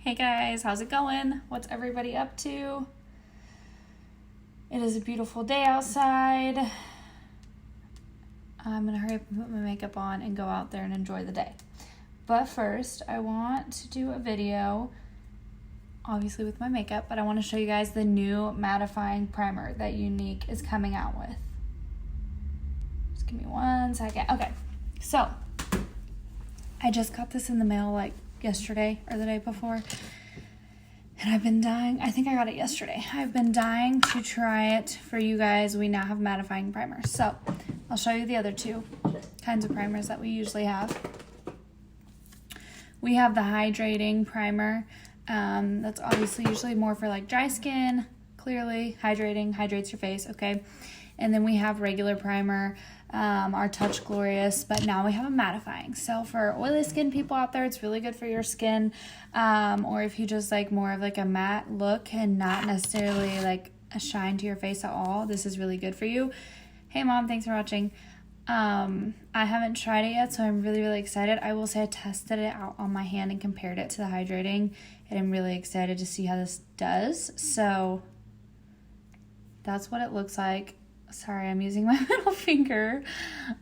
Hey guys, how's it going? What's everybody up to? It is a beautiful day outside. I'm gonna hurry up and put my makeup on and go out there and enjoy the day. But first, I want to do a video, obviously with my makeup, but I want to show you guys the new mattifying primer that Younique is coming out with. Just give me 1 second. Okay, so I just got this in the mail like yesterday or the day before, and I've been dying. I think I got it yesterday. I've been dying to try it for you guys. We now have mattifying primers, so I'll show you the other two kinds of primers that we usually have. We have the hydrating primer. That's obviously usually more for like dry skin. Clearly hydrating, hydrates your face, okay? And then we have regular primer, our Touch Glorious, but now we have a mattifying. So for oily skin people out there, it's really good for your skin. Or if you just like more of like a matte look and not necessarily like a shine to your face at all, this is really good for you. Hey mom, thanks for watching. I haven't tried it yet, so I'm really excited. I will say I tested it out on my hand and compared it to the hydrating, and I'm really excited to see how this does. So that's what it looks like. Sorry, I'm using my middle finger.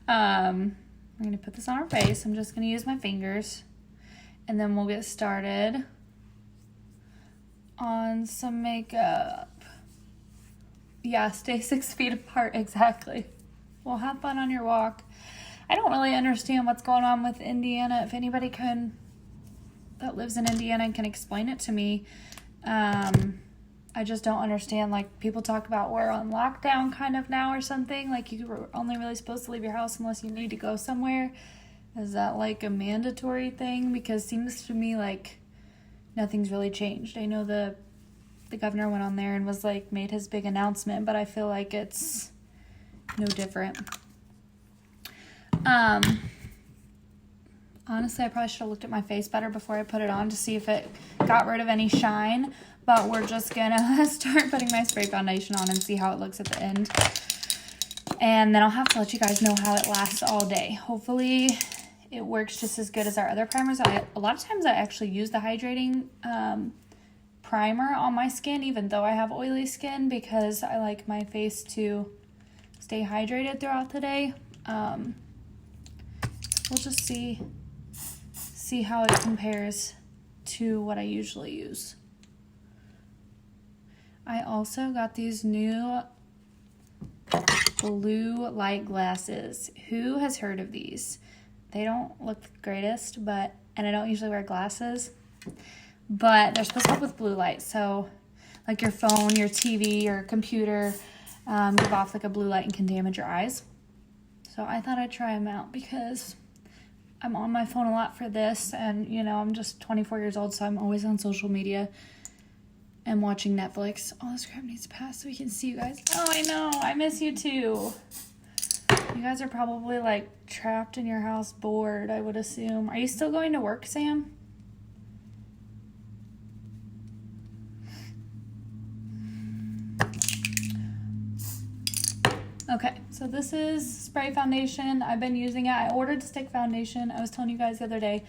We're going to put this on our face. I'm just going to use my fingers, and then we'll get started on some makeup. Yeah, stay 6 feet apart, exactly. Well, have fun on your walk. I don't really understand what's going on with Indiana. If anybody that lives in Indiana can explain it to me. I just don't understand. Like, people talk about we're on lockdown kind of now or something. Like, you were only really supposed to leave your house unless you need to go somewhere. Is that like a mandatory thing? Because it seems to me like nothing's really changed. I know the governor went on there and was like made his big announcement, but I feel like it's no different. Honestly, I probably should have looked at my face better before I put it on to see if it got rid of any shine, but we're just gonna start putting my spray foundation on and see how it looks at the end. And then I'll have to let you guys know how it lasts all day. Hopefully it works just as good as our other primers. A lot of times I actually use the hydrating primer on my skin, even though I have oily skin, because I like my face to stay hydrated throughout the day. We'll just see how it compares to what I usually use. I also got these new blue light glasses. Who has heard of these? They don't look the greatest, and I don't usually wear glasses, but they're supposed to help with blue light. So like your phone, your TV, your computer give off like a blue light and can damage your eyes. So I thought I'd try them out because I'm on my phone a lot for this, and you know, I'm just 24 years old, so I'm always on social media and watching Netflix. All this crap needs to pass so we can see you guys. Oh, I know, I miss you too. You guys are probably like trapped in your house, bored, I would assume. Are you still going to work, Sam? Okay, so this is spray foundation. I've been using it. I ordered stick foundation. I was telling you guys the other day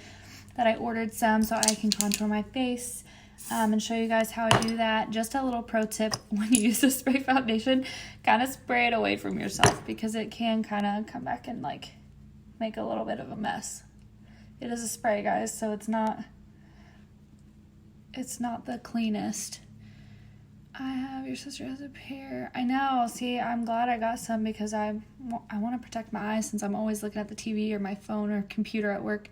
that I ordered some so I can contour my face and show you guys how I do that. Just a little pro tip: when you use the spray foundation, kind of spray it away from yourself because it can kind of come back and like make a little bit of a mess. It is a spray, guys, so it's not the cleanest. Your sister has a pair. I know. See, I'm glad I got some because I want to protect my eyes since I'm always looking at the TV or my phone or computer at work.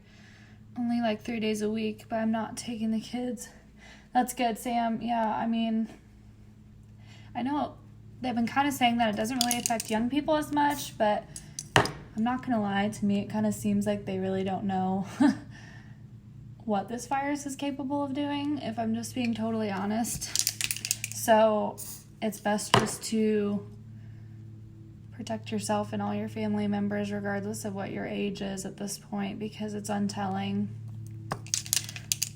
Only like 3 days a week, but I'm not taking the kids. That's good, Sam. Yeah, I mean, I know they've been kind of saying that it doesn't really affect young people as much, but I'm not going to lie. To me, it kind of seems like they really don't know what this virus is capable of doing, if I'm just being totally honest. So it's best just to protect yourself and all your family members regardless of what your age is at this point, because it's untelling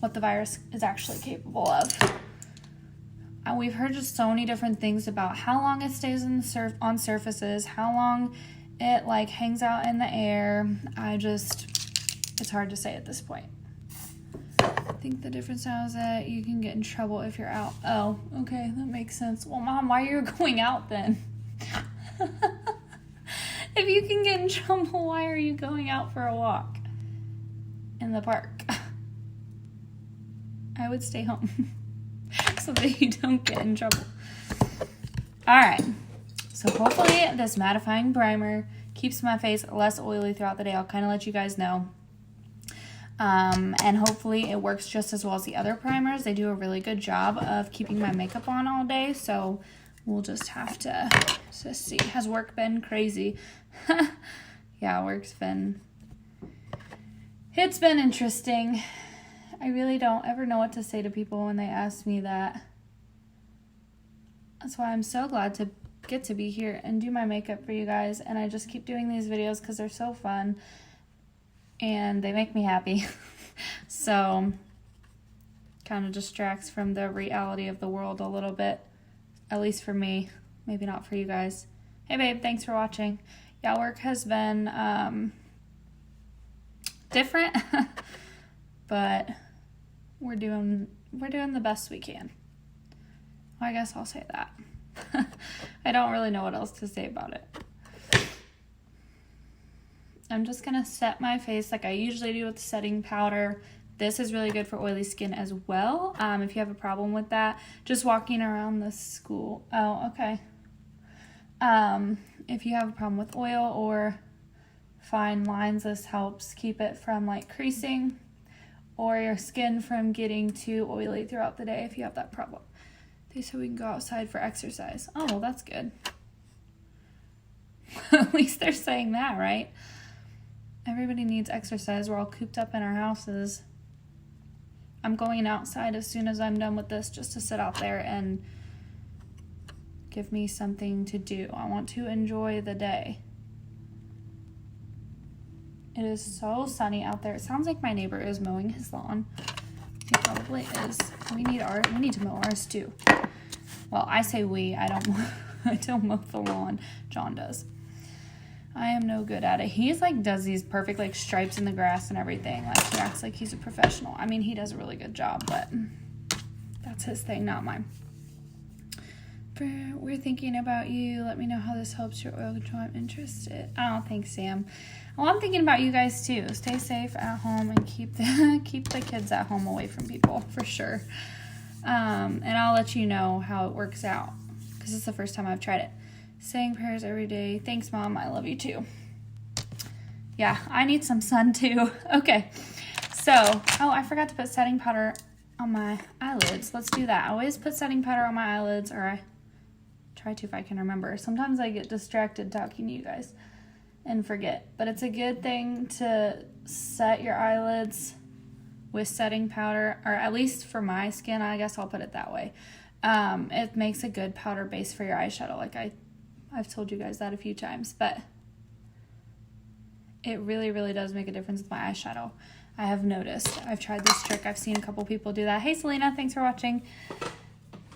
what the virus is actually capable of. We've heard just so many different things about how long it stays on surfaces, how long it like hangs out in the air. It's hard to say at this point. think the difference now is that you can get in trouble if you're out. Oh, okay, that makes sense. Well, Mom, why are you going out then? If you can get in trouble, why are you going out for a walk in the park? I would stay home so that you don't get in trouble. All right, so hopefully this mattifying primer keeps my face less oily throughout the day. I'll kind of let you guys know. And hopefully it works just as well as the other primers. They do a really good job of keeping my makeup on all day, so we'll just have to see. Has work been crazy? Yeah, work's been... It's been interesting. I really don't ever know what to say to people when they ask me that. That's why I'm so glad to get to be here and do my makeup for you guys. And I just keep doing these videos because they're so fun. And they make me happy. So, kind of distracts from the reality of the world a little bit. At least for me. Maybe not for you guys. Hey babe, thanks for watching. Yeah, work has been different. But we're doing the best we can. Well, I guess I'll say that. I don't really know what else to say about it. I'm just going to set my face like I usually do with setting powder. This is really good for oily skin as well. If you have a problem with that, just walking around the school. Oh, okay. If you have a problem with oil or fine lines, this helps keep it from like creasing or your skin from getting too oily throughout the day if you have that problem. They said we can go outside for exercise. Oh, well, that's good. At least they're saying that, right? Everybody needs exercise. We're all cooped up in our houses. I'm going outside as soon as I'm done with this just to sit out there and give me something to do. I want to enjoy the day. It is so sunny out there. It sounds like my neighbor is mowing his lawn. He probably is. We need to mow ours too. Well, I say we. I don't mow the lawn. John does. I am no good at it. He's like does these perfect like stripes in the grass and everything. Like he acts like he's a professional. I mean, he does a really good job, but that's his thing, not mine. We're thinking about you. Let me know how this helps your oil control. I'm interested. Oh, thanks, Sam. Well, I'm thinking about you guys too. Stay safe at home and keep the kids at home away from people for sure. And I'll let you know how it works out because it's the first time I've tried it. Saying prayers every day. Thanks, Mom. I love you too. Yeah, I need some sun too. Okay. So, oh, I forgot to put setting powder on my eyelids. Let's do that. I always put setting powder on my eyelids, or I try to if I can remember. Sometimes I get distracted talking to you guys and forget. But it's a good thing to set your eyelids with setting powder, or at least for my skin, I guess I'll put it that way. It makes a good powder base for your eyeshadow. Like I've told you guys that a few times, but it really, really does make a difference with my eyeshadow. I have noticed. I've tried this trick. I've seen a couple people do that. Hey, Selena, thanks for watching.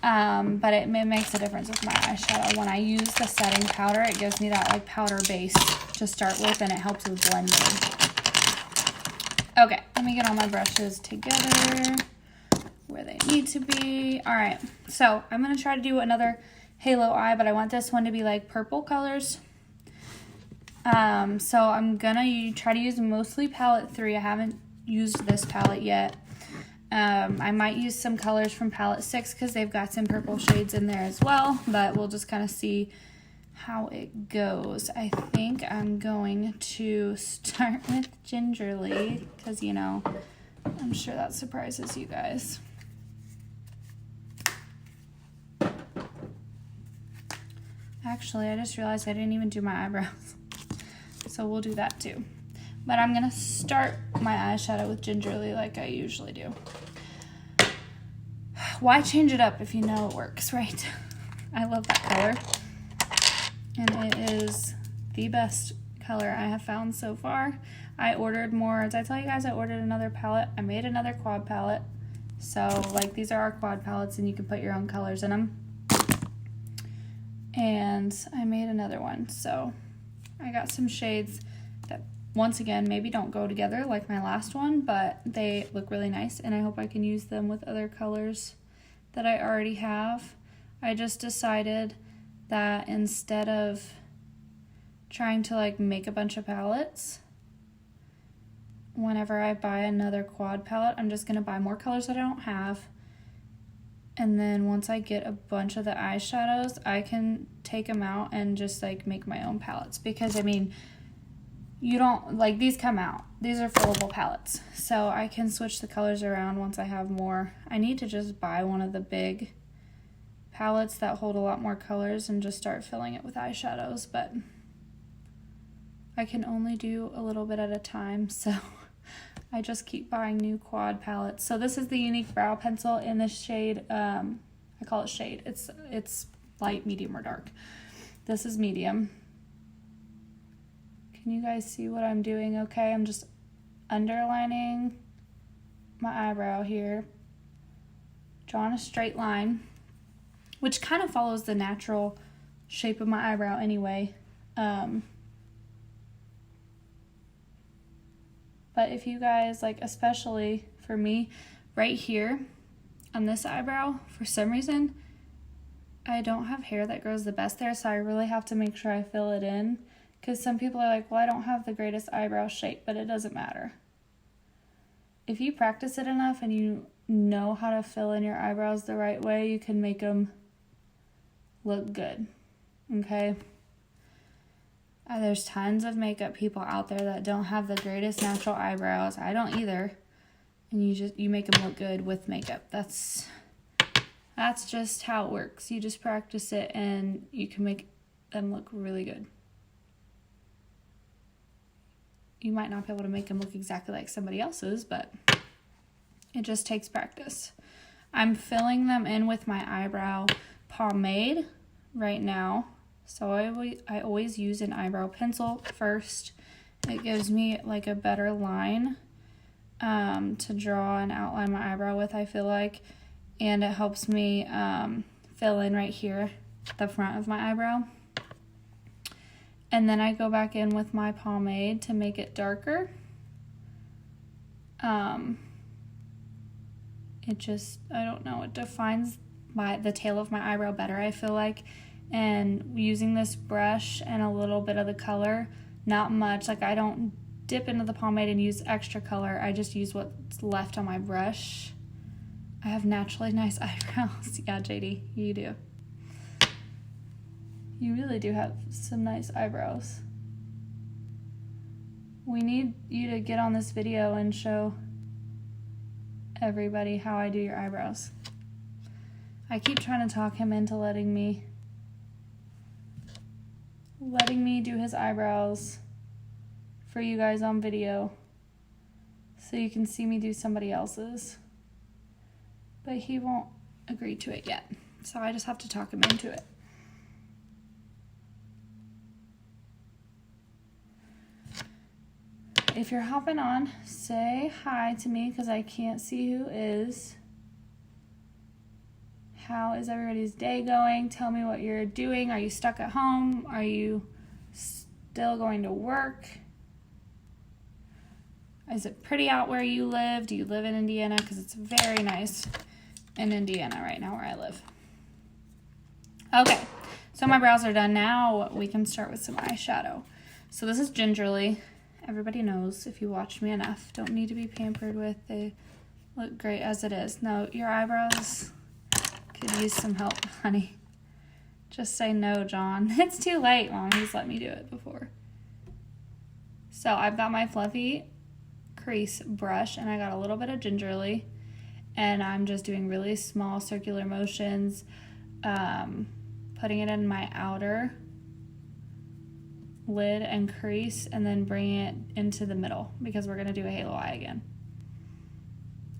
But it makes a difference with my eyeshadow. When I use the setting powder, it gives me that like powder base to start with, and it helps with blending. Okay, let me get all my brushes together where they need to be. All right, so I'm going to try to do another halo eye, but I want this one to be like purple colors. So I'm gonna try to use mostly palette 3. I haven't used this palette yet. I might use some colors from palette 6 because they've got some purple shades in there as well, but we'll just kind of see how it goes. I think I'm going to start with Gingerly because, you know, I'm sure that surprises you guys. Actually, I just realized I didn't even do my eyebrows. So we'll do that too. But I'm going to start my eyeshadow with Gingerly like I usually do. Why change it up if you know it works, right? I love that color. And it is the best color I have found so far. I ordered more. Did I tell you guys I ordered another palette? I made another quad palette. So, like, these are our quad palettes and you can put your own colors in them. And I made another one. So, I got some shades that once again, maybe don't go together like my last one, but they look really nice, and I hope I can use them with other colors that I already have. I just decided that instead of trying to like make a bunch of palettes, whenever I buy another quad palette, I'm just going to buy more colors that I don't have. And then once I get a bunch of the eyeshadows, I can take them out and just like make my own palettes. Because I mean, you don't, like, these come out. These are fillable palettes. So I can switch the colors around once I have more. I need to just buy one of the big palettes that hold a lot more colors and just start filling it with eyeshadows. But I can only do a little bit at a time, so I just keep buying new quad palettes. So this is the Younique brow pencil in the shade, I call it shade. It's light, medium, or dark. This is medium. Can you guys see what I'm doing okay? I'm just underlining my eyebrow here, drawing a straight line, which kind of follows the natural shape of my eyebrow anyway. But if you guys, like, especially for me, right here on this eyebrow, for some reason, I don't have hair that grows the best there, so I really have to make sure I fill it in. Because some people are like, well, I don't have the greatest eyebrow shape, but it doesn't matter. If you practice it enough and you know how to fill in your eyebrows the right way, you can make them look good, okay? There's tons of makeup people out there that don't have the greatest natural eyebrows. I don't either. And you make them look good with makeup. That's just how it works. You just practice it and you can make them look really good. You might not be able to make them look exactly like somebody else's, but it just takes practice. I'm filling them in with my eyebrow pomade right now. So I always use an eyebrow pencil first. It gives me like a better line to draw and outline my eyebrow with, I feel like. And it helps me fill in right here, the front of my eyebrow. And then I go back in with my pomade to make it darker. It just, I don't know, it defines the tail of my eyebrow better, I feel like. And using this brush and a little bit of the color, not much, like I don't dip into the pomade and use extra color, I just use what's left on my brush. I have naturally nice eyebrows. Yeah, JD, you do. You really do have some nice eyebrows. We need you to get on this video and show everybody how I do your eyebrows. I keep trying to talk him into letting me do his eyebrows for you guys on video so you can see me do somebody else's. But he won't agree to it yet, so I just have to talk him into it. If you're hopping on, say hi to me because I can't see who is. How is everybody's day going? Tell me what you're doing. Are you stuck at home? Are you still going to work? Is it pretty out where you live? Do you live in Indiana? Because it's very nice in Indiana right now where I live. Okay, so my brows are done. Now we can start with some eyeshadow. So this is Gingerly. Everybody knows if you watch me enough. Don't need to be pampered with. They look great as it is. No, your eyebrows could use some help, honey. Just say no, John. It's too late, Mom. He's let me do it before. So I've got my fluffy crease brush, and I got a little bit of Gingerly, and I'm just doing really small circular motions, putting it in my outer lid and crease, and then bringing it into the middle because we're going to do a halo eye again.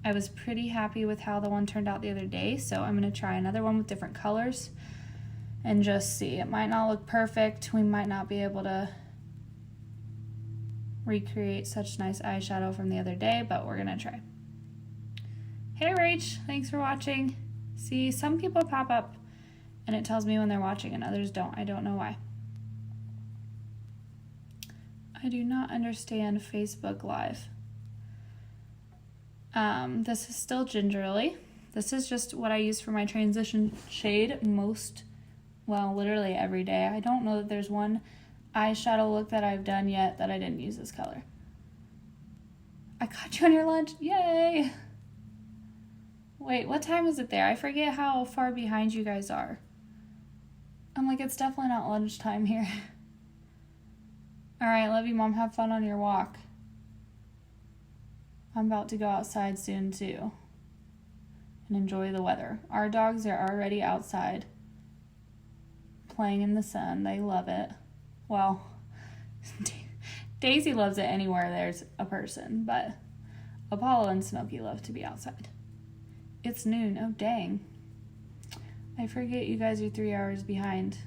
I was pretty happy with how the one turned out the other day, so I'm going to try another one with different colors and just see. It might not look perfect. We might not be able to recreate such nice eyeshadow from the other day, but we're going to try. Hey, Rach. Thanks for watching. See, some people pop up and it tells me when they're watching and others don't. I don't know why. I do not understand Facebook Live. This is still Gingerly. This is just what I use for my transition shade literally every day. I don't know that there's one eyeshadow look that I've done yet that I didn't use this color. I caught you on your lunch. Yay! Wait, what time is it there? I forget how far behind you guys are. I'm like, it's definitely not lunchtime here. All right, love you, Mom. Have fun on your walk. I'm about to go outside soon, too, and enjoy the weather. Our dogs are already outside playing in the sun. They love it. Well, Daisy loves it anywhere there's a person, but Apollo and Smokey love to be outside. It's noon. Oh, dang. I forget you guys are 3 hours behind.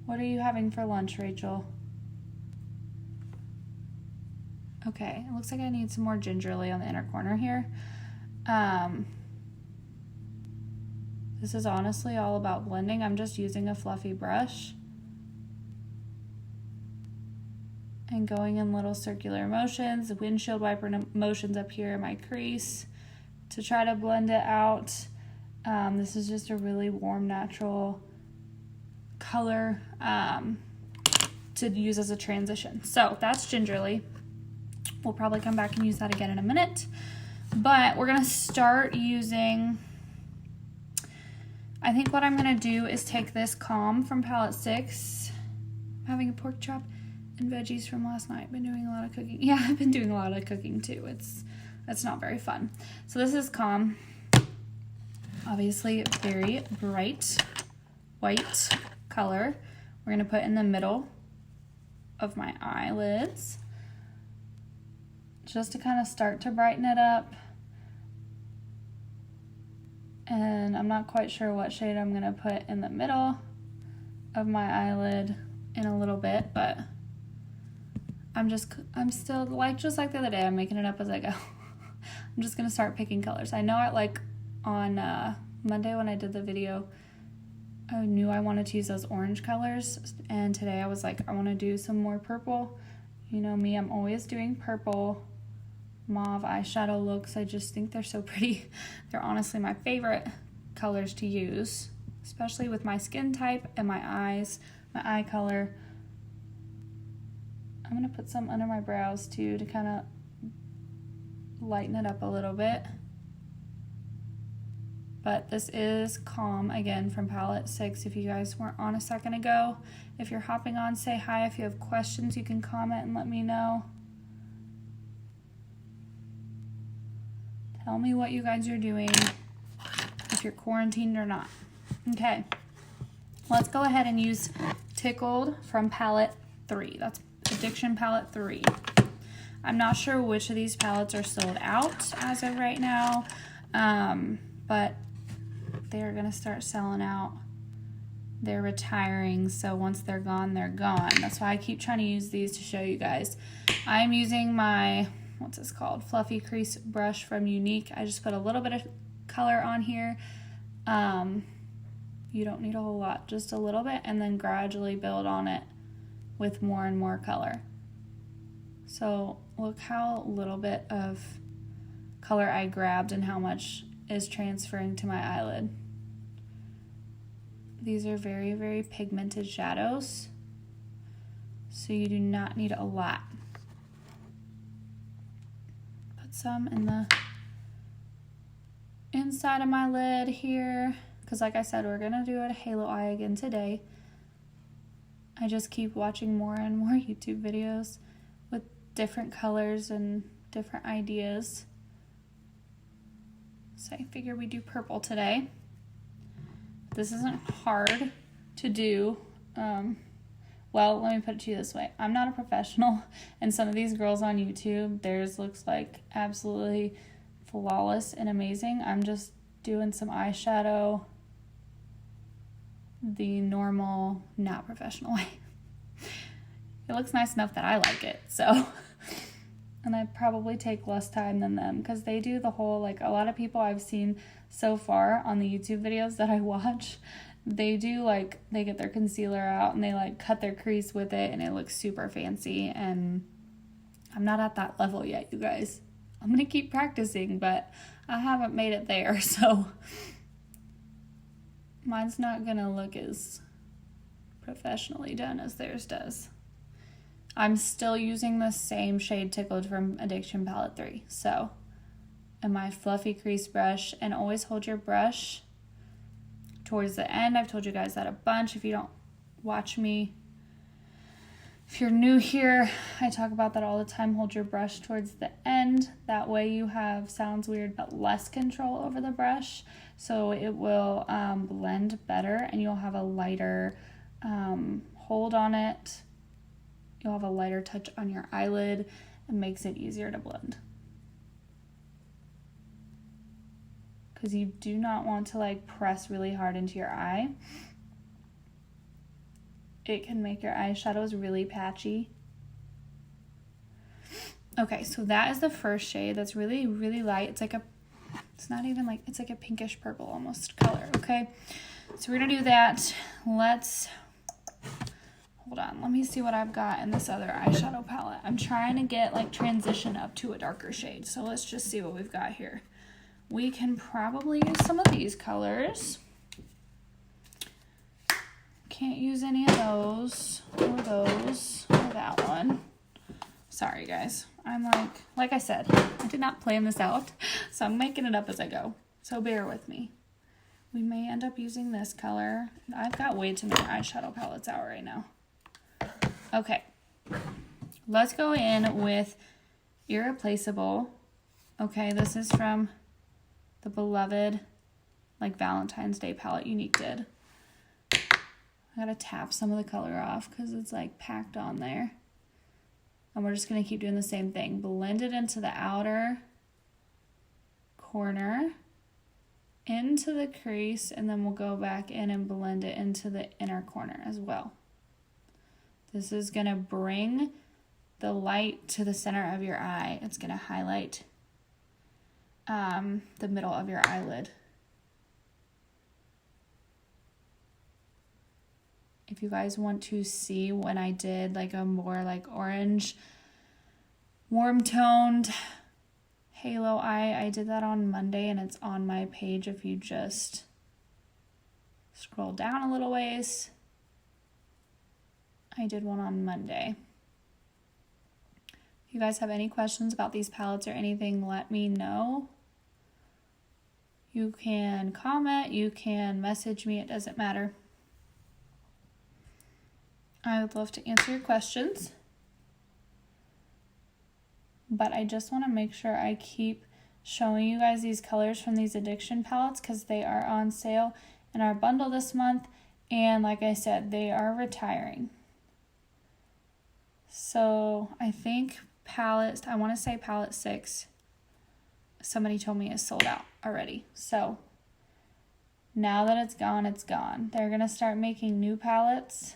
What are you having for lunch, Rachel? Okay, it looks like I need some more Gingerly on the inner corner here. This is honestly all about blending. I'm just using a fluffy brush and going in little circular motions, the windshield wiper motions up here in my crease to try to blend it out. This is just a really warm, natural color to use as a transition. So that's Gingerly. We'll probably come back and use that again in a minute. But we're going to start using, I think what I'm going to do is take this Calm from palette 6. I'm having a pork chop and veggies from last night. Been doing a lot of cooking. Yeah, I've been doing a lot of cooking too. It's not very fun. So this is Calm. Obviously very bright white color. We're going to put in the middle of my eyelids just to kind of start to brighten it up. And I'm not quite sure what shade I'm going to put in the middle of my eyelid in a little bit, but I'm still just like the other day, I'm making it up as I go. I'm just going to start picking colors. I know on Monday when I did the video, I knew I wanted to use those orange colors, and today I was like, I want to do some more purple. You know me, I'm always doing purple, mauve eyeshadow looks. I just think they're so pretty. They're honestly my favorite colors to use, especially with my skin type and my eyes, my eye color. I'm going to put some under my brows too to kind of lighten it up a little bit. But this is Calm, again, from palette 6. If you guys weren't on a second ago, if you're hopping on, say hi. If you have questions, you can comment and let me know. Tell me what you guys are doing, if you're quarantined or not. Okay, let's go ahead and use Tickled from palette 3. That's Addiction palette 3. I'm not sure which of these palettes are sold out as of right now, but they're going to start selling out. They're retiring, so once they're gone, they're gone. That's why I keep trying to use these to show you guys. I'm using my, what's this called? Fluffy Crease brush from Younique. I just put a little bit of color on here. You don't need a whole lot, just a little bit, and then gradually build on it with more and more color. So look how little bit of color I grabbed and how much is transferring to my eyelid. These are very, very pigmented shadows, so you do not need a lot. Put some in the inside of my lid here, because like I said, we're gonna do a halo eye again today. I just keep watching more and more YouTube videos with different colors and different ideas. So I figure we do purple today. This isn't hard to do. Well, let me put it to you this way. I'm not a professional, and some of these girls on YouTube, theirs looks like absolutely flawless and amazing. I'm just doing some eyeshadow the normal, not professional way. It looks nice enough that I like it, so. And I probably take less time than them because they do the whole, like, a lot of people I've seen so far on the YouTube videos that I watch, they do, like, they get their concealer out and they, like, cut their crease with it and it looks super fancy. And I'm not at that level yet, you guys. I'm going to keep practicing, but I haven't made it there, so mine's not going to look as professionally done as theirs does. I'm still using the same shade Tickled from Addiction Palette 3, so, and my fluffy crease brush, and always hold your brush towards the end. I've told you guys that a bunch. If you don't watch me, if you're new here, I talk about that all the time. Hold your brush towards the end. That way you have, sounds weird, but less control over the brush. So it will blend better and you'll have a lighter hold on it. You'll have a lighter touch on your eyelid and makes it easier to blend. Because you do not want to like press really hard into your eye. It can make your eyeshadows really patchy. Okay, so that is the first shade. That's really, really light. It's like a, it's not even like, it's like a pinkish purple almost color, okay? So we're gonna do that. Let's, hold on, let me see what I've got in this other eyeshadow palette. I'm trying to get like transition up to a darker shade. So let's just see what we've got here. We can probably use some of these colors. Can't use any of those, or that one. Sorry, guys. I'm like I said, I did not plan this out, so I'm making it up as I go. So bear with me. We may end up using this color. I've got way too many eyeshadow palettes out right now. Okay. Let's go in with Irreplaceable. Okay, this is from the beloved, like, Valentine's Day palette Younique did. I gotta tap some of the color off because it's like packed on there. And we're just gonna keep doing the same thing. Blend it into the outer corner, into the crease, and then we'll go back in and blend it into the inner corner as well. This is gonna bring the light to the center of your eye. It's gonna highlight the middle of your eyelid. If you guys want to see when I did like a more like orange, warm toned halo eye, I did that on Monday and it's on my page if you just scroll down a little ways. I did one on Monday. If you guys have any questions about these palettes or anything, let me know. You can comment, you can message me, it doesn't matter. I would love to answer your questions, but I just want to make sure I keep showing you guys these colors from these Addiction palettes because they are on sale in our bundle this month, and like I said, they are retiring. So I think palette, I want to say palette 6, somebody told me is sold out already. So now that it's gone, it's gone. They're going to start making new palettes.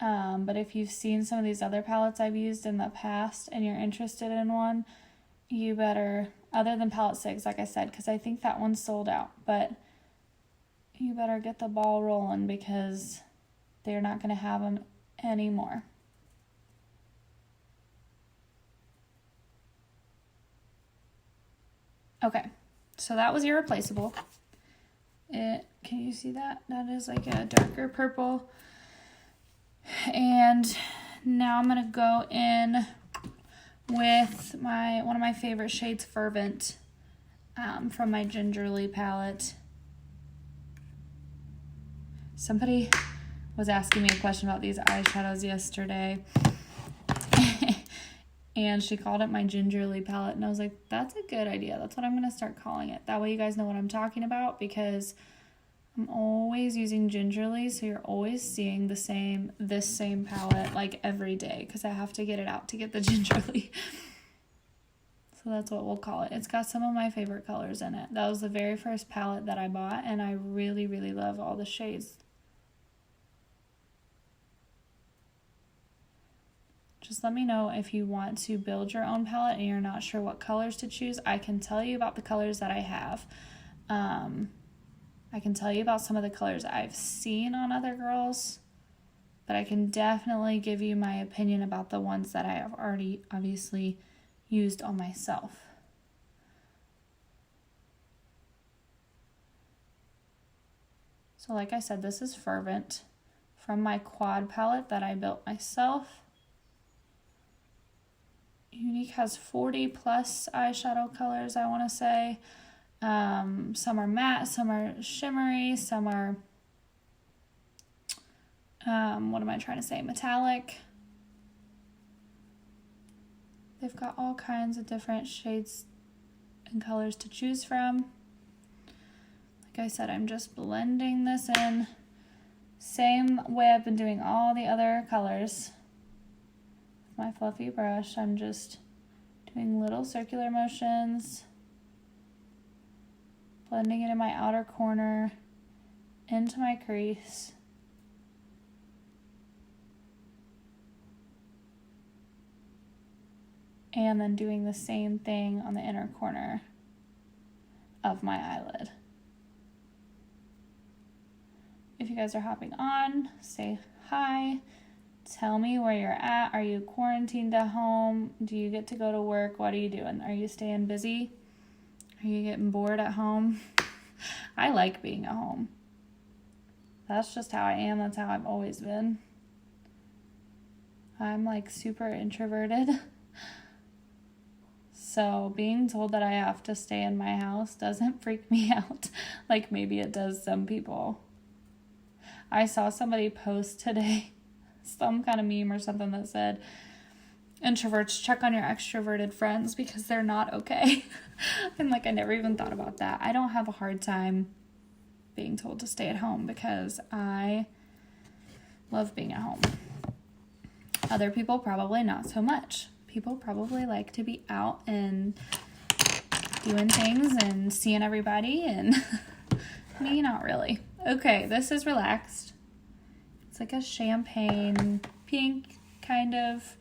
But if you've seen some of these other palettes I've used in the past and you're interested in one, you better, other than palette 6, like I said, because I think that one's sold out, but you better get the ball rolling because they're not going to have them anymore. Okay, so that was Irreplaceable. Can you see that? That is like a darker purple. And now I'm going to go in with one of my favorite shades, Fervent, from my Gingerly palette. Somebody was asking me a question about these eyeshadows yesterday. And she called it my Gingerly palette. And I was like, that's a good idea. That's what I'm going to start calling it. That way you guys know what I'm talking about, because I'm always using Gingerly, so you're always seeing this same palette like every day because I have to get it out to get the Gingerly. So that's what we'll call it. It's got some of my favorite colors in it. That was the very first palette that I bought, and I really, really love all the shades. Just let me know if you want to build your own palette and you're not sure what colors to choose. I can tell you about the colors that I have. I can tell you about some of the colors I've seen on other girls, but I can definitely give you my opinion about the ones that I have already obviously used on myself. So like I said, this is Fervent from my quad palette that I built myself. Younique has 40 plus eyeshadow colors, I want to say. Some are matte, some are shimmery, some are, what am I trying to say, metallic. They've got all kinds of different shades and colors to choose from. Like I said, I'm just blending this in. Same way I've been doing all the other colors. With my fluffy brush, I'm just doing little circular motions, blending it in my outer corner, into my crease. And then doing the same thing on the inner corner of my eyelid. If you guys are hopping on, say hi. Tell me where you're at. Are you quarantined at home? Do you get to go to work? What are you doing? Are you staying busy? Are you getting bored at home? I like being at home. That's just how I am. That's how I've always been. I'm like super introverted. So being told that I have to stay in my house doesn't freak me out like maybe it does some people. I saw somebody post today, some kind of meme or something that said, introverts, check on your extroverted friends because they're not okay. And like, I never even thought about that. I don't have a hard time being told to stay at home because I love being at home. Other people probably not so much. People probably like to be out and doing things and seeing everybody, and me, not really. Okay, this is Relaxed. It's like a champagne pink kind of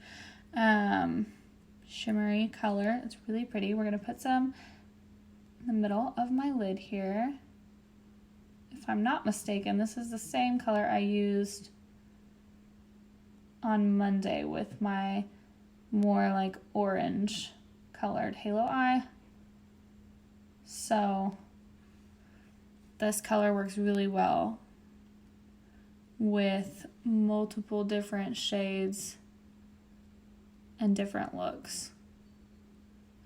shimmery color. It's really pretty. We're going to put some in the middle of my lid here. If I'm not mistaken, this is the same color I used on Monday with my more like orange colored halo eye. So this color works really well with multiple different shades and different looks.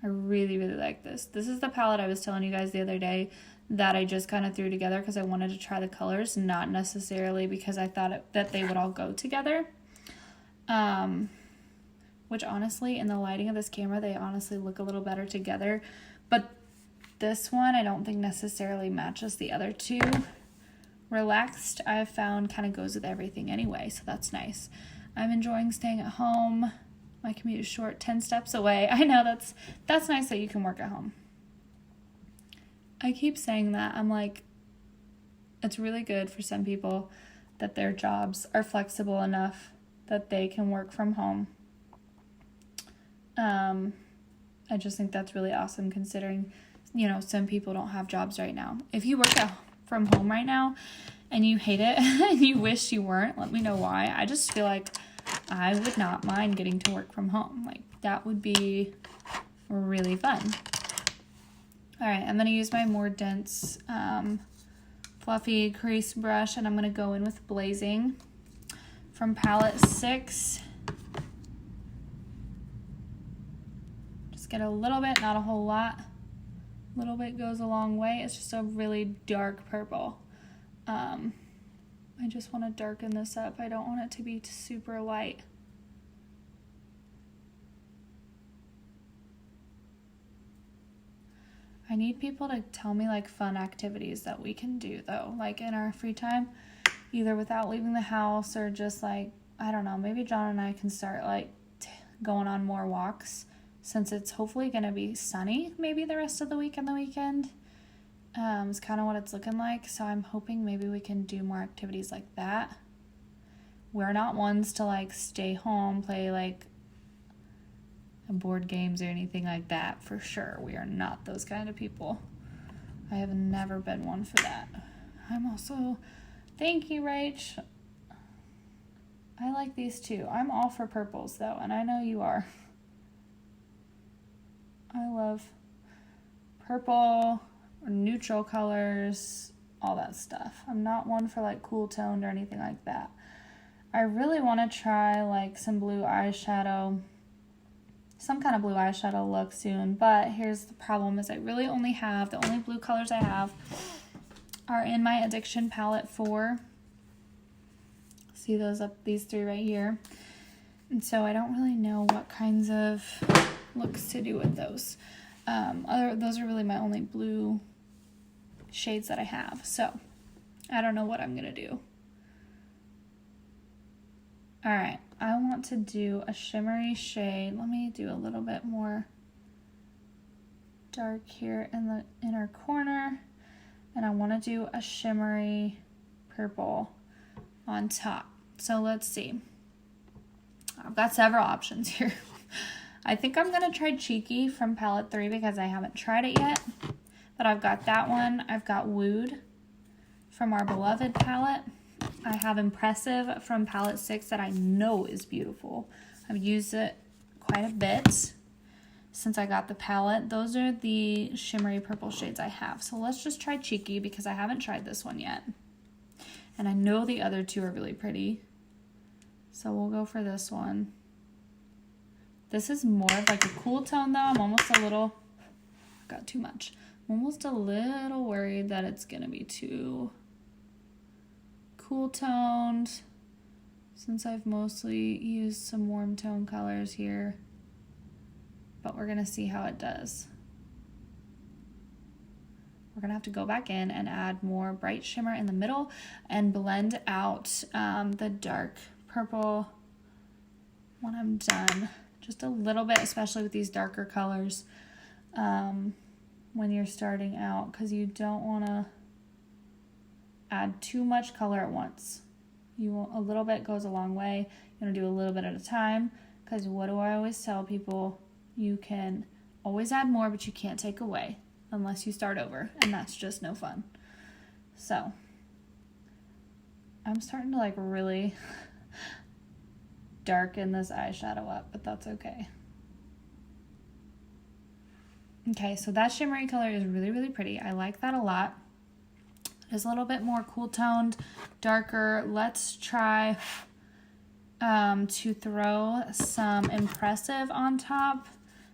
I really, really like this. This is the palette I was telling you guys the other day that I just kind of threw together because I wanted to try the colors, not necessarily because I thought that they would all go together. Which honestly, in the lighting of this camera, they honestly look a little better together. But this one, I don't think necessarily matches the other two. Relaxed, I've found, kind of goes with everything anyway, so that's nice. I'm enjoying staying at home. My commute is short, 10 steps away. I know that's nice that you can work at home. I keep saying that. I'm like, it's really good for some people that their jobs are flexible enough that they can work from home. I just think that's really awesome considering, you know, some people don't have jobs right now. If you work from home right now and you hate it and you wish you weren't, let me know why. I just feel like I would not mind getting to work from home. Like, that would be really fun. All right, I'm going to use my more dense, fluffy crease brush, and I'm going to go in with Blazing from palette 6. Get a little bit, not a whole lot. A little bit goes a long way. It's just a really dark purple. I just want to darken this up. I don't want it to be super light. I need people to tell me like fun activities that we can do though, like in our free time, either without leaving the house or just like, I don't know, maybe John and I can start like going on more walks. Since it's hopefully going to be sunny maybe the rest of the week and the weekend. It's kind of what it's looking like. So I'm hoping maybe we can do more activities like that. We're not ones to like stay home, play like board games or anything like that for sure. We are not those kind of people. I have never been one for that. I'm also, thank you, Rach. I like these too. I'm all for purples though, and I know you are. I love purple or neutral colors, all that stuff. I'm not one for like cool toned or anything like that. I really want to try like some blue eyeshadow, some kind of blue eyeshadow look soon, but here's the problem is I really only have, the only blue colors I have are in my Addiction palette 4. See those up, these 3 right here. And so I don't really know what kinds of looks to do with those. Those are really my only blue shades that I have. So I don't know what I'm going to do. All right, I want to do a shimmery shade. Let me do a little bit more dark here in the inner corner. And I want to do a shimmery purple on top. So let's see. I've got several options here. I think I'm going to try Cheeky from palette 3 because I haven't tried it yet. But I've got that one. I've got Wooed from our Beloved palette. I have Impressive from palette 6 that I know is beautiful. I've used it quite a bit since I got the palette. Those are the shimmery purple shades I have. So let's just try Cheeky because I haven't tried this one yet. And I know the other 2 are really pretty. So we'll go for this one. This is more of like a cool tone though. I'm almost a little, got too much. I'm almost a little worried that it's gonna be too cool toned since I've mostly used some warm tone colors here. But we're gonna see how it does. We're gonna have to go back in and add more bright shimmer in the middle and blend out the dark purple when I'm done. Just a little bit, especially with these darker colors when you're starting out, because you don't want to add too much color at once. A little bit goes a long way. You want to do a little bit at a time, because what do I always tell people? You can always add more, but you can't take away unless you start over, and that's just no fun. So I'm starting to like really darken this eyeshadow up, but that's okay. Okay, so that shimmery color is really, really pretty. I like that a lot. It's a little bit more cool toned, darker. Let's try to throw some Impressive on top.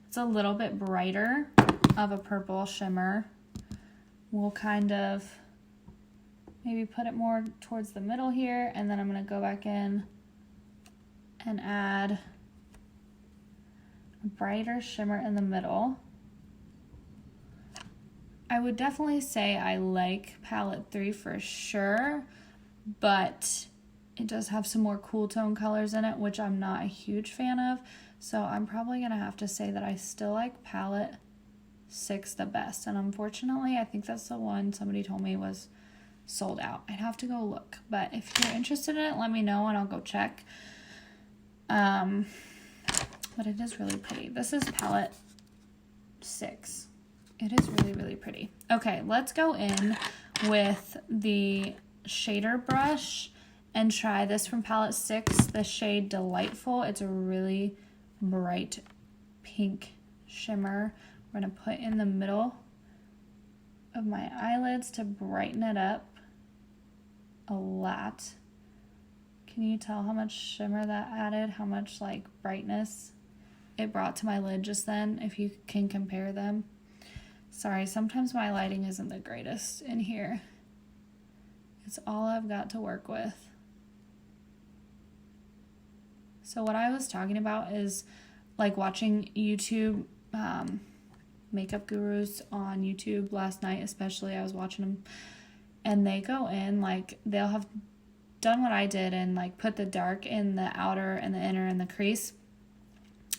It's a little bit brighter of a purple shimmer. We'll kind of maybe put it more towards the middle here, and then I'm going to go back in and add a brighter shimmer in the middle. I would definitely say I like palette 3 for sure, but it does have some more cool tone colors in it, which I'm not a huge fan of. So I'm probably going to have to say that I still like palette 6 the best. And unfortunately, I think that's the one somebody told me was sold out. I'd have to go look. But if you're interested in it, let me know and I'll go check. But it is really pretty. This is palette 6. It is really, really pretty. Okay, let's go in with the shader brush and try this from palette 6, the shade Delightful. It's a really bright pink shimmer. We're gonna put in the middle of my eyelids to brighten it up a lot. Can you tell how much shimmer that added? How much like brightness it brought to my lid just then, if you can compare them. Sorry, sometimes my lighting isn't the greatest in here. It's all I've got to work with. So what I was talking about is like watching YouTube, makeup gurus on YouTube last night especially. I was watching them and they go in, like they'll have done what I did and like put the dark in the outer and the inner and the crease.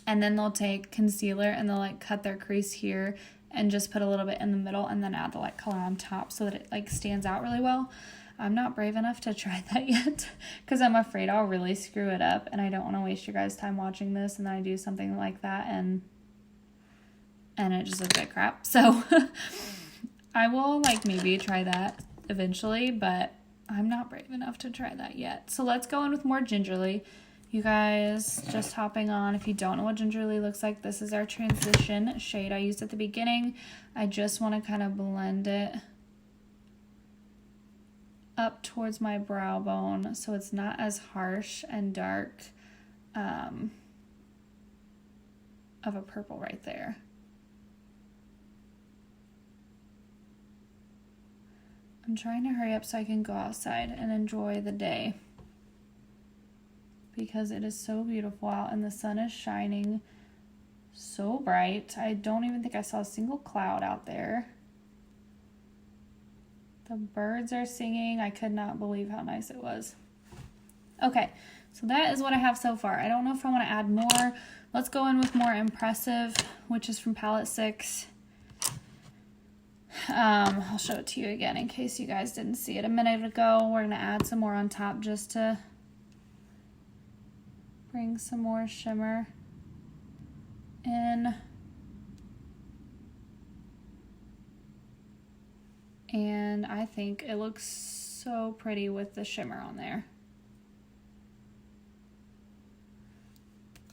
And then they'll take concealer and they'll like cut their crease here and just put a little bit in the middle and then add the light color on top so that it like stands out really well. I'm not brave enough to try that yet because I'm afraid I'll really screw it up and I don't want to waste your guys' time watching this and then I do something like that and it just looks like crap. So I will like maybe try that eventually, but I'm not brave enough to try that yet. So let's go in with more gingerly. You guys just hopping on, if you don't know what gingerly looks like, this is our transition shade I used at the beginning. I just want to kind of blend it up towards my brow bone so it's not as harsh and dark of a purple right there. I'm trying to hurry up so I can go outside and enjoy the day because it is so beautiful out and the sun is shining so bright. I don't even think I saw a single cloud out there. The birds are singing. I could not believe how nice it was. Okay, so that is what I have so far. I don't know if I want to add more. Let's go in with more Impressive, which is from Palette 6. I'll show it to you again in case you guys didn't see it a minute ago. We're going to add some more on top just to bring some more shimmer in. And I think it looks so pretty with the shimmer on there.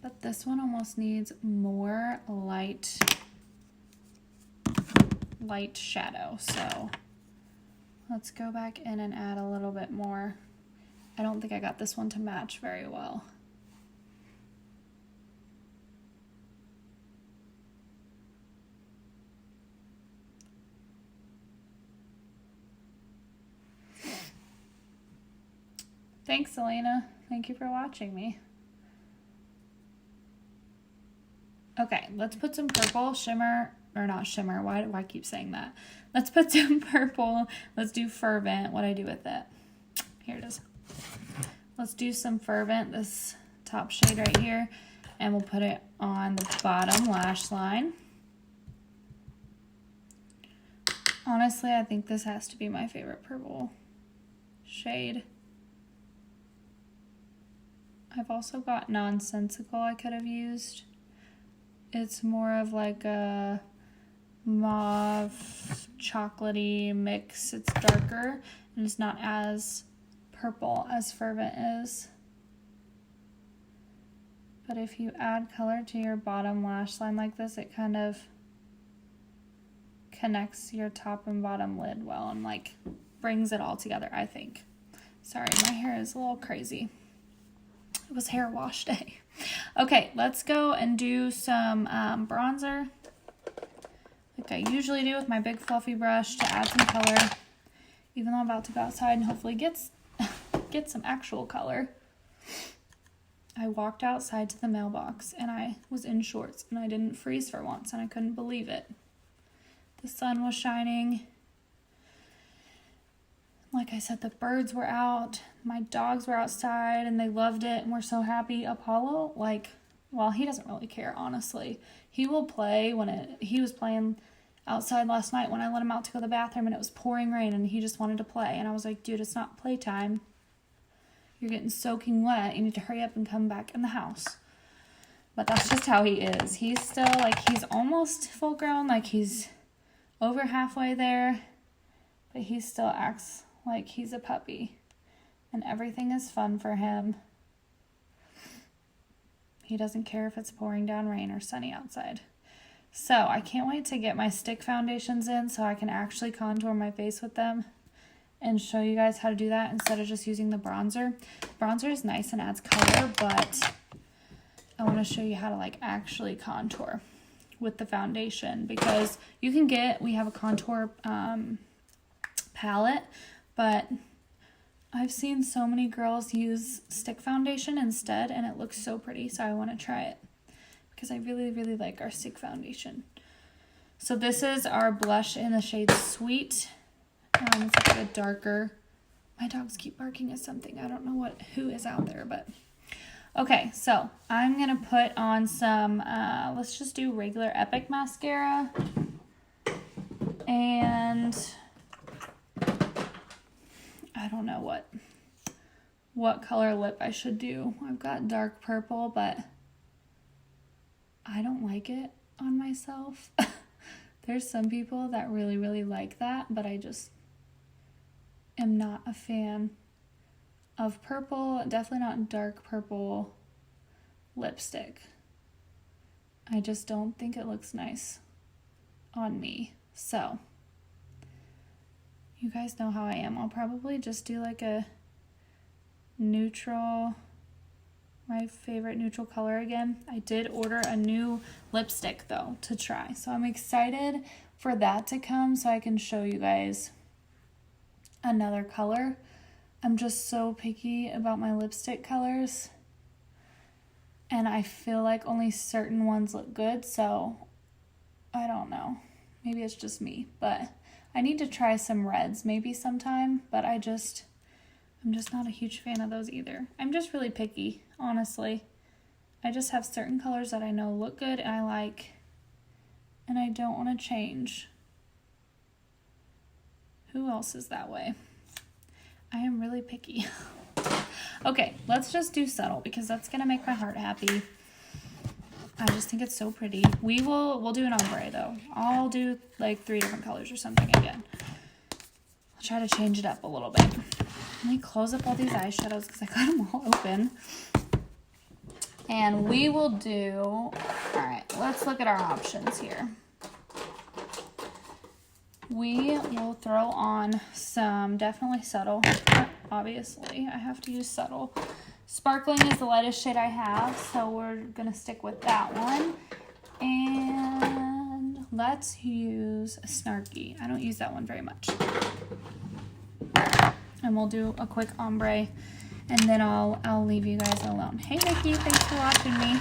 But this one almost needs more light shadow. So let's go back in and add a little bit more. I don't think I got this one to match very well. Thanks, Selena. Thank you for watching me. Okay, let's put some purple shimmer, or not shimmer, why do I keep saying that? Let's put some purple, let's do Fervent, what I do with it. Here it is. Let's do some Fervent, this top shade right here, and we'll put it on the bottom lash line. Honestly, I think this has to be my favorite purple shade. I've also got Nonsensical I could have used. It's more of like a mauve chocolatey mix. It's darker and it's not as purple as Fervent is. But if you add color to your bottom lash line like this, it kind of connects your top and bottom lid well and like brings it all together, I think. Sorry, my hair is a little crazy. It was hair wash day. Okay, let's go and do some bronzer, like I usually do with my big fluffy brush to add some color, even though I'm about to go outside and hopefully get some actual color. I walked outside to the mailbox and I was in shorts and I didn't freeze for once and I couldn't believe it. The sun was shining. Like I said, the birds were out, my dogs were outside, and they loved it and were so happy. Apollo, well, he doesn't really care, honestly. He will play he was playing outside last night when I let him out to go to the bathroom, and it was pouring rain, and he just wanted to play. And I was like, dude, it's not playtime. You're getting soaking wet. You need to hurry up and come back in the house. But that's just how he is. He's still, he's almost full grown, he's over halfway there, but he still acts like he's a puppy, and everything is fun for him. He doesn't care if it's pouring down rain or sunny outside. So I can't wait to get my stick foundations in so I can actually contour my face with them and show you guys how to do that instead of just using the bronzer. Bronzer is nice and adds color, but I want to show you how to actually contour with the foundation, because you can we have a contour palette, but I've seen so many girls use stick foundation instead, and it looks so pretty, so I want to try it because I really, really like our stick foundation. So this is our blush in the shade Sweet. It's like a darker... My dogs keep barking at something. I don't know who is out there, but... Okay, so I'm going to put on some... let's just do regular Epic mascara. And... I don't know what color lip I should do. I've got dark purple, but I don't like it on myself. There's some people that really, really like that, but am not a fan of purple, definitely not dark purple lipstick. I just don't think it looks nice on me. So, you guys know how I am. I'll probably just do like a neutral, my favorite neutral color again. I did order a new lipstick though to try. So I'm excited for that to come so I can show you guys another color. I'm just so picky about my lipstick colors. And I feel like only certain ones look good, so I don't know. Maybe it's just me, but I need to try some reds maybe sometime, but I'm just not a huge fan of those either. I'm just really picky, honestly. I just have certain colors that I know look good and I like, and I don't want to change. Who else is that way? I am really picky. Okay, let's just do subtle because that's going to make my heart happy. I just think it's so pretty. We'll do an ombre though. I'll do like 3 different colors or something again. I'll try to change it up a little bit. Let me close up all these eyeshadows because I got them all open. And we will do, all right, let's look at our options here. We will throw on some definitely subtle. Obviously, I have to use subtle. Sparkling is the lightest shade I have, so we're going to stick with that one. And let's use Snarky. I don't use that one very much. And we'll do a quick ombre, and then I'll leave you guys alone. Hey, Nikki, thanks for watching me.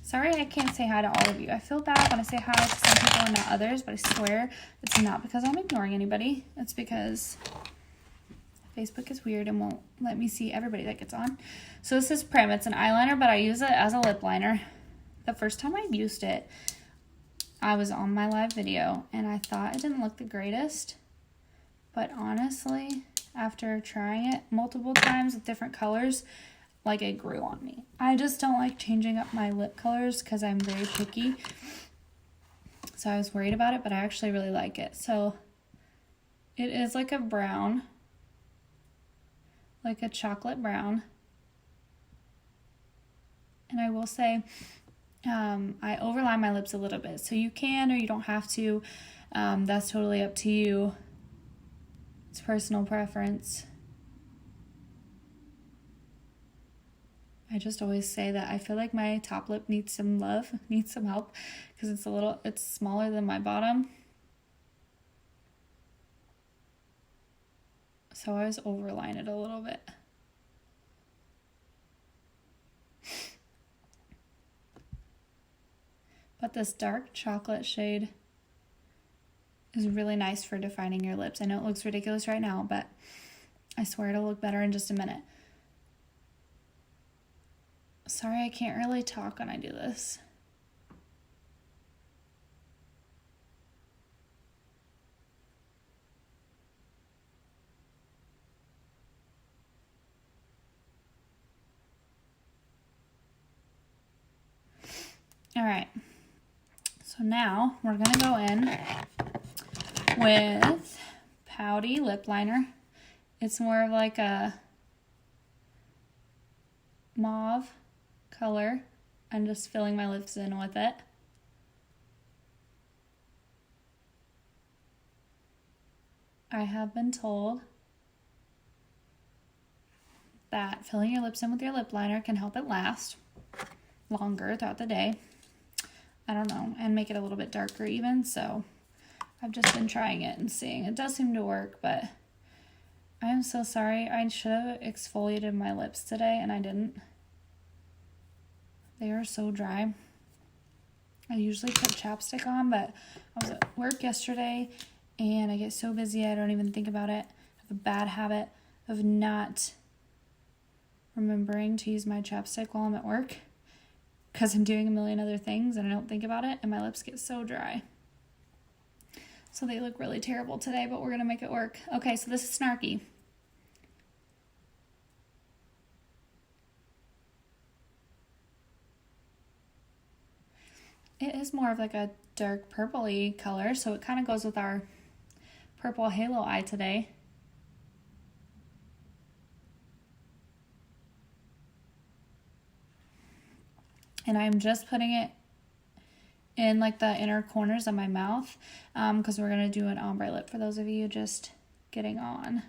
Sorry I can't say hi to all of you. I feel bad when I say hi to some people and not others, but I swear it's not because I'm ignoring anybody. It's because Facebook is weird and won't let me see everybody that gets on. So this is Prim. It's an eyeliner, but I use it as a lip liner. The first time I used it, I was on my live video, and I thought it didn't look the greatest. But honestly, after trying it multiple times with different colors, like it grew on me. I just don't like changing up my lip colors because I'm very picky. So I was worried about it, but I actually really like it. So it is like a brown, like a chocolate brown. And I will say, I overline my lips a little bit. So you can or you don't have to. That's totally up to you. It's personal preference. I just always say that I feel like my top lip needs some love, needs some help, because it's smaller than my bottom. So I always overline it a little bit. But this dark chocolate shade is really nice for defining your lips. I know it looks ridiculous right now, but I swear it'll look better in just a minute. Sorry, I can't really talk when I do this. All right. So now we're going to go in with Pouty lip liner. It's more of like a mauve color. I'm just filling my lips in with it. I have been told that filling your lips in with your lip liner can help it last longer throughout the day. I don't know, and make it a little bit darker even, so I've just been trying it and seeing. It does seem to work, but I am so sorry. I should have exfoliated my lips today, and I didn't. They are so dry. I usually put chapstick on, but I was at work yesterday, and I get so busy I don't even think about it. I have a bad habit of not remembering to use my chapstick while I'm at work because I'm doing a million other things and I don't think about it, and my lips get so dry. So they look really terrible today, but we're going to make it work. Okay, so this is Snarky. It is more of like a dark purpley color, so it kind of goes with our purple halo eye today. And I'm just putting it in like the inner corners of my mouth because we're going to do an ombre lip for those of you just getting on.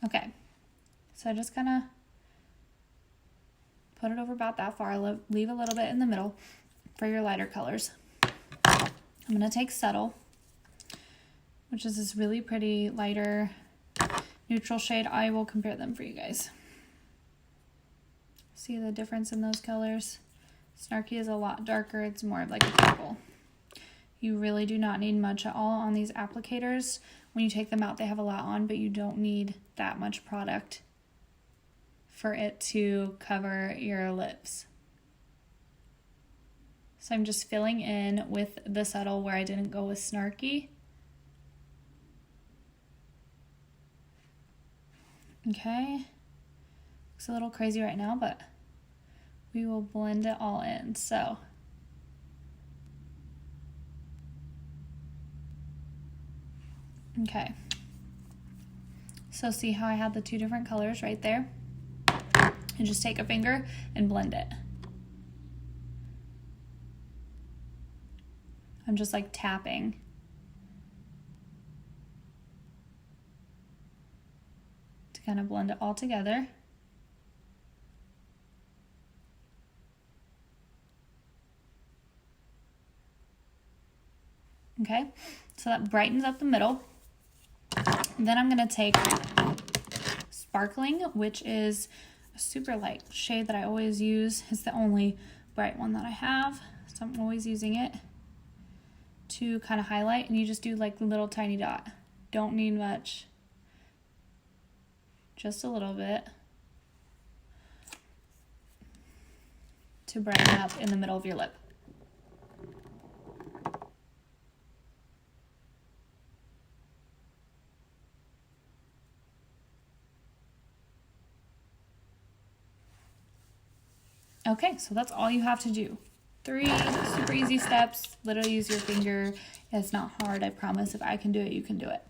Okay, so I just kind of put it over about that far. Leave a little bit in the middle for your lighter colors. I'm going to take Subtle, which is this really pretty lighter neutral shade. I will compare them for you guys. See the difference in those colors? Snarky is a lot darker. It's more of like a purple. You really do not need much at all on these applicators. When you take them out, they have a lot on, but you don't need that much product for it to cover your lips. So I'm just filling in with the Subtle where I didn't go with Snarky. Okay. Looks a little crazy right now, but we will blend it all in. So okay. So see how I had the two different colors right there? And just take a finger and blend it. I'm just like tapping. To kind of blend it all together. Okay, so that brightens up the middle. And then I'm gonna take Sparkling, which is a super light shade that I always use. It's the only bright one that I have, so I'm always using it to kind of highlight, and you just do like a little tiny dot. Don't need much, just a little bit to brighten up in the middle of your lip. Okay, so that's all you have to do. 3 super easy steps. Literally use your finger. It's not hard, I promise. If I can do it, you can do it.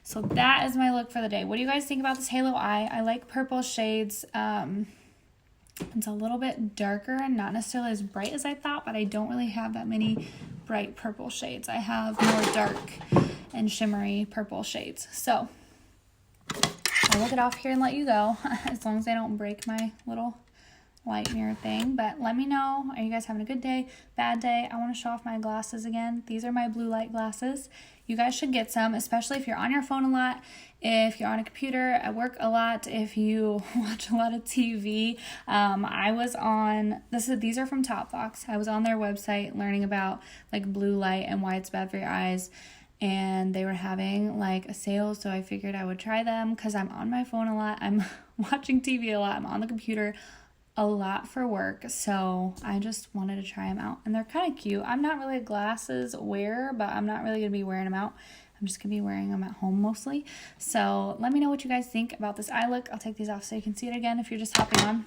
So that is my look for the day. What do you guys think about this halo eye? I like purple shades. It's a little bit darker and not necessarily as bright as I thought, but I don't really have that many bright purple shades. I have more dark and shimmery purple shades. So I'll look it off here and let you go, as long as I don't break my little light mirror thing. But let me know, are you guys having a good day, bad day? I want to show off my glasses again. These are my blue light glasses. You guys should get some, especially if you're on your phone a lot, if you're on a computer at work a lot, if you watch a lot of TV. I was on, these are from TopVox. I was on their website learning about like blue light and why it's bad for your eyes, and they were having like a sale, so I figured I would try them because I'm on my phone a lot, I'm watching TV a lot, I'm on the computer a lot for work, so I just wanted to try them out, and they're kind of cute. I'm not really a glasses wearer, but I'm not really going to be wearing them out. I'm just going to be wearing them at home mostly. So let me know what you guys think about this eye look. I'll take these off so you can see it again if you're just hopping on.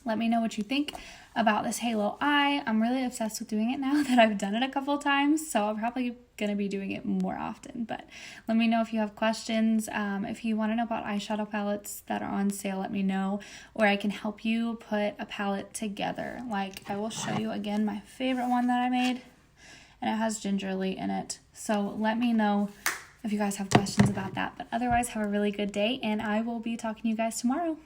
Let me know what you think about this halo eye. I'm really obsessed with doing it now that I've done it a couple times, so I'm probably going to be doing it more often. But let me know if you have questions. If you want to know about eyeshadow palettes that are on sale, let me know, or I can help you put a palette together. Like, I will show you again my favorite one that I made, and it has Gingerly in it. So let me know if you guys have questions about that. But otherwise, have a really good day, and I will be talking to you guys tomorrow.